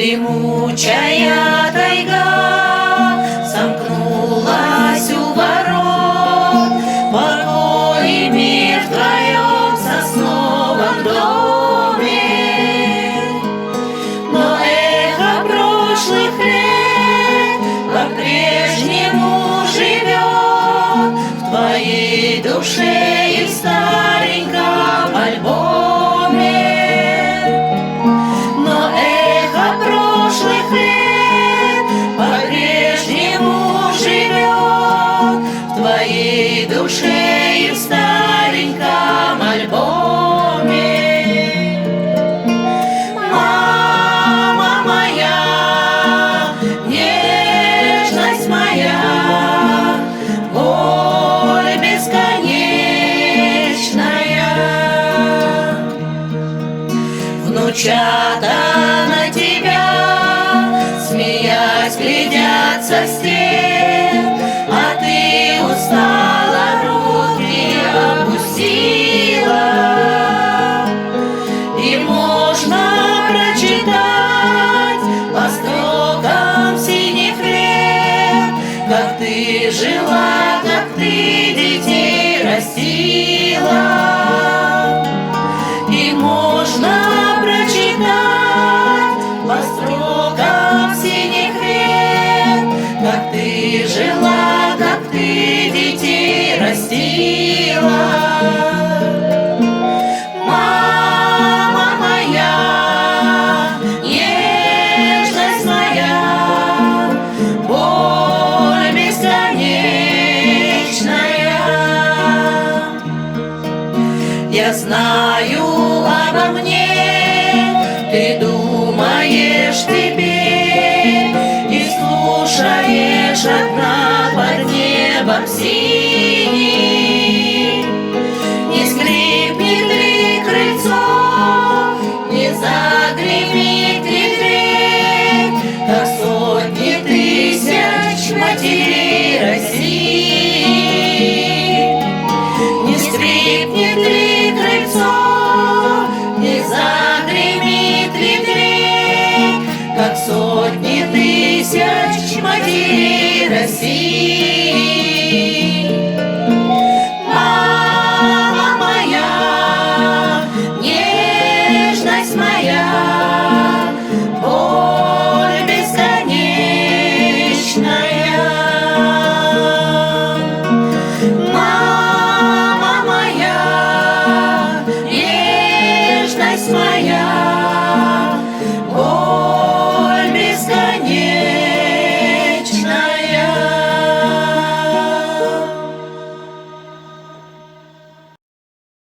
Дремучая тайга сомкнулась у ворот, покой и мир вдвоем в сосновом доме. Но эхо прошлых лет по-прежнему живет в твоей душе и в стареньком альбоме. В душе и в стареньком альбоме. Мама моя, нежность моя, боль бесконечная. Внучата на тебя, смеясь, глядят со стен, а ты устала, руки опустила. И можно прочитать по строкам синих лет, как ты жила, как ты детей растила. И можно прочитать по строкам синих лет, как ты жила, как ты детей растила. Мама моя, нежность моя, боль бесконечная. Я знаю обо мне, ты думаешь теперь и слушаешь одна под небом синим. Не скрипнет ли крыльцо, не загремит ли дверь, как сотни тысяч матерей России. Не скрипнет ли крыльцо, не загремит ли дверь, как сотни тысяч матерей России.